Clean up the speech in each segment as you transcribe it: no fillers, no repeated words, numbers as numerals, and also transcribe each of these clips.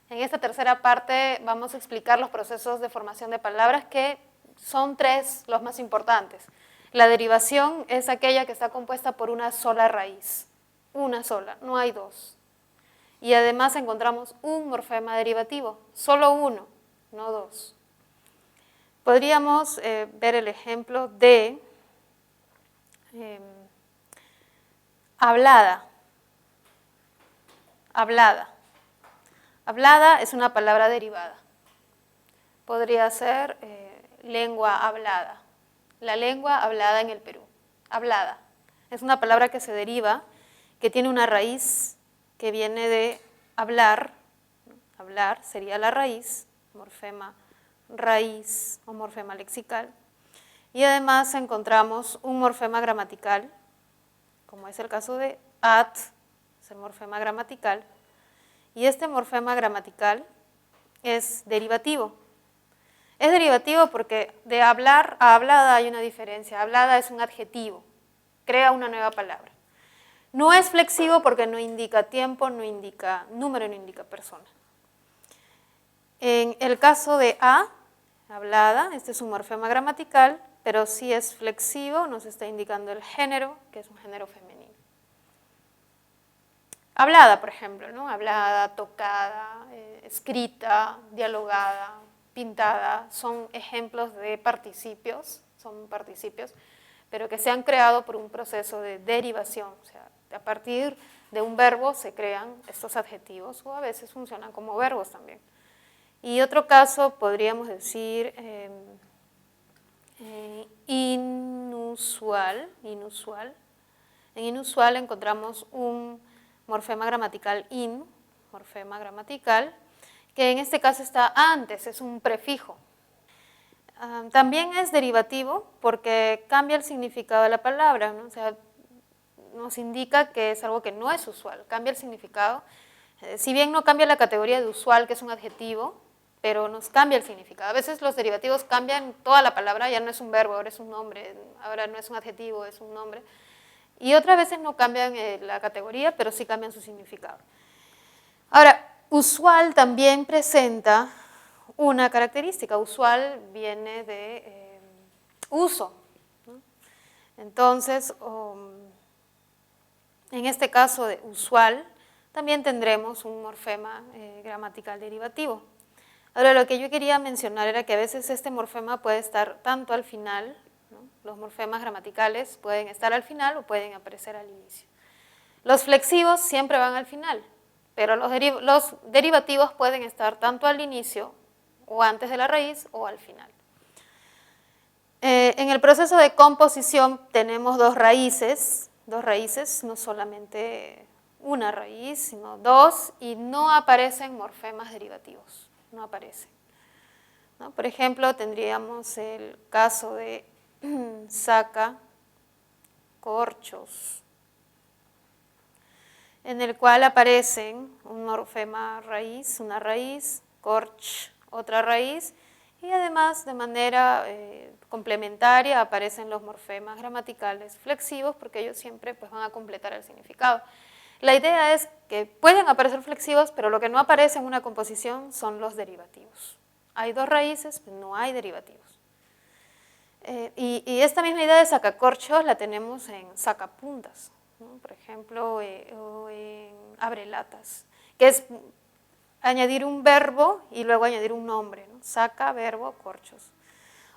En esta tercera parte vamos a explicar los procesos de formación de palabras, que son 3 los más importantes. La derivación es aquella que está compuesta por una sola raíz, una sola, no hay 2. Y además encontramos un morfema derivativo, solo uno, no 2. Podríamos ver el ejemplo de hablada. Hablada. Hablada es una palabra derivada. Podría ser lengua hablada. La lengua hablada en el Perú. Hablada. Es una palabra que se deriva, que tiene una raíz que viene de hablar. Hablar sería la raíz, morfema raíz o morfema lexical. Y además encontramos un morfema gramatical, como es el caso de at, es el morfema gramatical. Y este morfema gramatical es derivativo. Es derivativo porque de hablar a hablada hay una diferencia. Hablada es un adjetivo, crea una nueva palabra. No es flexivo porque no indica tiempo, no indica número, no indica persona. En el caso de a, hablada, este es un morfema gramatical, pero sí es flexivo, nos está indicando el género, que es un género femenino. Hablada, por ejemplo, ¿no? Hablada, tocada, escrita, dialogada, pintada, son ejemplos de participios, pero que se han creado por un proceso de derivación, o sea, a partir de un verbo se crean estos adjetivos, o a veces funcionan como verbos también. Y otro caso podríamos decir inusual. En inusual encontramos un morfema gramatical morfema gramatical, que en este caso está antes, es un prefijo. También es derivativo porque cambia el significado de la palabra, ¿no? O sea, nos indica que es algo que no es usual, cambia el significado. Si bien no cambia la categoría de usual, que es un adjetivo, pero nos cambia el significado. A veces los derivativos cambian toda la palabra, ya no es un verbo, ahora es un nombre, ahora no es un adjetivo, es un nombre. Y otras veces no cambian la categoría, pero sí cambian su significado. Ahora, usual también presenta una característica. Usual viene de uso, ¿no? Entonces, en este caso de usual, también tendremos un morfema gramatical derivativo. Ahora, lo que yo quería mencionar era que a veces este morfema puede estar tanto al final, ¿no? Los morfemas gramaticales pueden estar al final o pueden aparecer al inicio. Los flexivos siempre van al final, pero los derivativos pueden estar tanto al inicio o antes de la raíz o al final. En el proceso de composición tenemos dos raíces, no solamente una raíz, sino 2, y no aparecen morfemas derivativos, no aparecen, ¿no? Por ejemplo, tendríamos el caso de saca, corchos, en el cual aparecen un morfema raíz, una raíz, corch, otra raíz, y además de manera complementaria aparecen los morfemas gramaticales flexivos, porque ellos siempre pues, van a completar el significado. La idea es que pueden aparecer flexivos, pero lo que no aparece en una composición son los derivativos. Hay 2 raíces, no hay derivativos. Y esta misma idea de sacacorchos la tenemos en sacapuntas, ¿no? Por ejemplo, o en abrelatas, que es añadir un verbo y luego añadir un nombre, ¿no? Saca, verbo, corchos.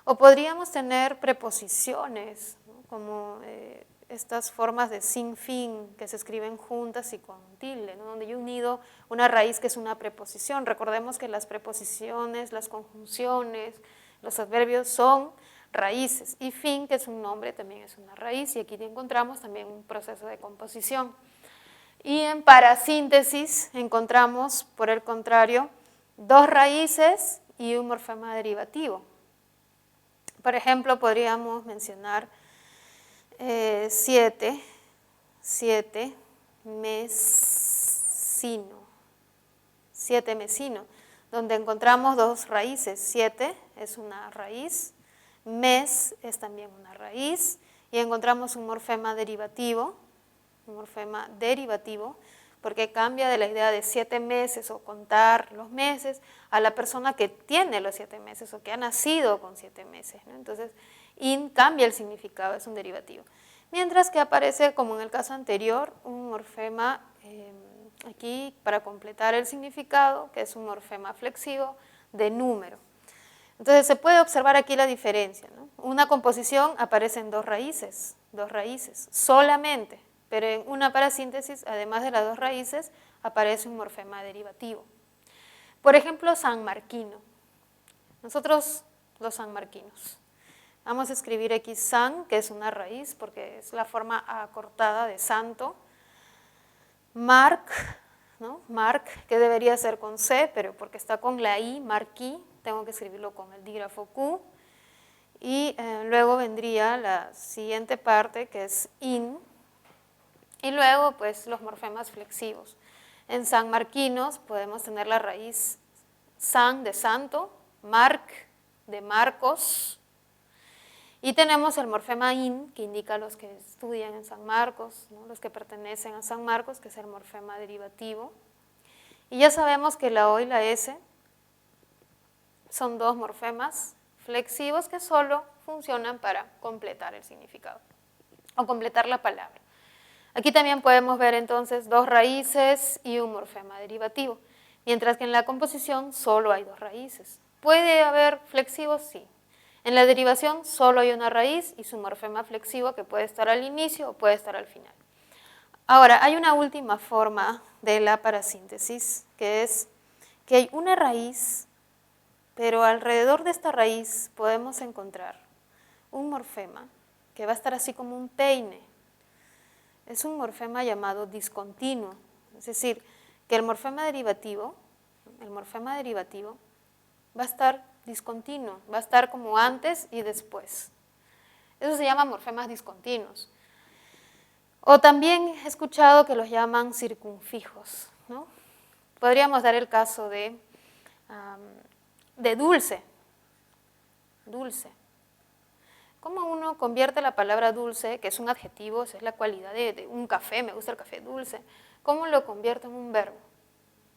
O podríamos tener preposiciones, ¿no? Como estas formas de sin fin que se escriben juntas y con tilde, ¿no? Donde yo he unido una raíz que es una preposición. Recordemos que las preposiciones, las conjunciones, los adverbios son raíces, y fin, que es un nombre, también es una raíz, y aquí encontramos también un proceso de composición. Y en parasíntesis encontramos, por el contrario, 2 raíces y un morfema derivativo. Por ejemplo, podríamos mencionar 7 mesino, donde encontramos 2 raíces. 7 es una raíz, mes es también una raíz, y encontramos un morfema derivativo, porque cambia de la idea de 7 meses o contar los meses a la persona que tiene los 7 meses o que ha nacido con 7 meses, ¿no? Entonces, in cambia el significado, es un derivativo. Mientras que aparece, como en el caso anterior, un morfema aquí para completar el significado, que es un morfema flexivo de número. Entonces se puede observar aquí la diferencia, ¿no? Una composición aparecen dos raíces solamente, pero en una parasíntesis, además de las dos raíces, aparece un morfema derivativo. Por ejemplo, sanmarquino. Nosotros, los sanmarquinos, vamos a escribir aquí san, que es una raíz, porque es la forma acortada de santo. Marc, ¿no? Marc, que debería ser con C, pero porque está con la I, marquí, tengo que escribirlo con el dígrafo Q. Y luego vendría la siguiente parte, que es in. Y luego, pues, los morfemas flexivos. En sanmarquinos podemos tener la raíz san de santo, marc de Marcos. Y tenemos el morfema in, que indica a los que estudian en San Marcos, ¿no? Los que pertenecen a San Marcos, que es el morfema derivativo. Y ya sabemos que la O y la S son dos morfemas flexivos que solo funcionan para completar el significado o completar la palabra. Aquí también podemos ver entonces dos raíces y un morfema derivativo, mientras que en la composición solo hay dos raíces. ¿Puede haber flexivos? Sí. En la derivación solo hay una raíz y su morfema flexivo que puede estar al inicio o puede estar al final. Ahora, hay una última forma de la parasíntesis, que es que hay una raíz, pero alrededor de esta raíz podemos encontrar un morfema que va a estar así como un peine. Es un morfema llamado discontinuo, es decir, que el morfema derivativo va a estar discontinuo, va a estar como antes y después. Eso se llama morfemas discontinuos. O también he escuchado que los llaman circunfijos, ¿no? Podríamos dar el caso de dulce. Dulce. ¿Cómo uno convierte la palabra dulce, que es un adjetivo, esa es la cualidad de un café, me gusta el café dulce, cómo lo convierto en un verbo?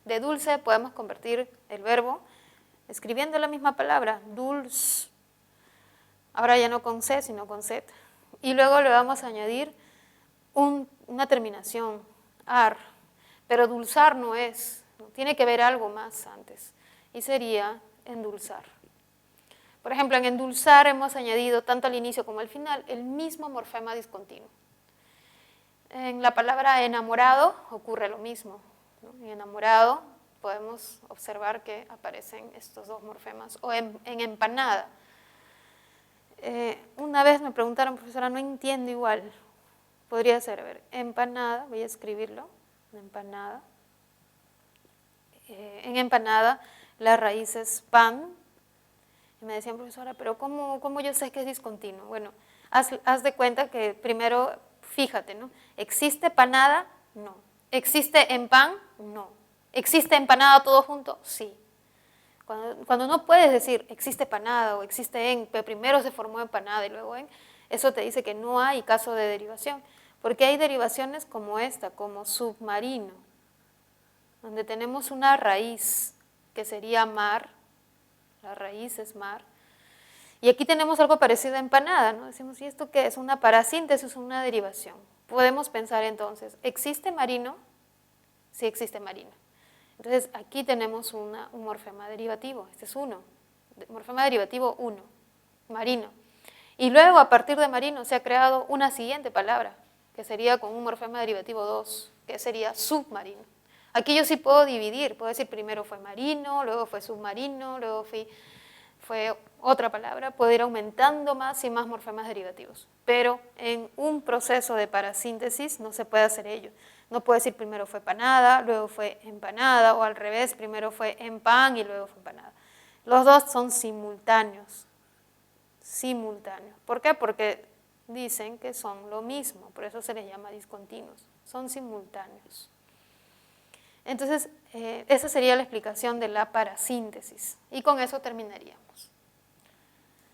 De dulce podemos convertir el verbo escribiendo la misma palabra, dulce. Ahora ya no con C, sino con Z. Y luego le vamos a añadir una terminación, ar. Pero dulzar no es, ¿no? Tiene que haber algo más antes. Y sería endulzar. Por ejemplo, en endulzar hemos añadido tanto al inicio como al final el mismo morfema discontinuo. En la palabra enamorado ocurre lo mismo, ¿no? En enamorado podemos observar que aparecen estos dos morfemas. O en empanada. Una vez me preguntaron, profesora, no entiendo igual. Podría ser, a ver, empanada, voy a escribirlo, empanada. En empanada la raíz es pan. Y me decían, profesora, pero ¿cómo yo sé que es discontinuo? Bueno, haz de cuenta que primero, fíjate, ¿no? ¿Existe panada? No. ¿Existe en pan? No. ¿Existe empanada todo junto? Sí. Cuando no puedes decir existe panada o existe en, pero primero se formó empanada y luego en, eso te dice que no hay caso de derivación, porque hay derivaciones como esta, como submarino, donde tenemos una raíz que sería mar, la raíz es mar, y aquí tenemos algo parecido a empanada, ¿no? Decimos, ¿y esto qué es? Una parasíntesis, una derivación. Podemos pensar entonces, ¿existe marino? Sí existe marino. Entonces, aquí tenemos un morfema derivativo, este es 1, morfema derivativo 1, marino. Y luego, a partir de marino, se ha creado una siguiente palabra, que sería con un morfema derivativo 2, que sería submarino. Aquí yo sí puedo dividir, puedo decir primero fue marino, luego fue submarino, luego fue otra palabra, puedo ir aumentando más y más morfemas derivativos. Pero en un proceso de parasíntesis no se puede hacer ello. No puedo decir primero fue panada, luego fue empanada, o al revés, primero fue en pan y luego fue empanada. Los dos son simultáneos. Simultáneos. ¿Por qué? Porque dicen que son lo mismo, por eso se les llama discontinuos. Son simultáneos. Entonces, esa sería la explicación de la parasíntesis. Y con eso terminaríamos.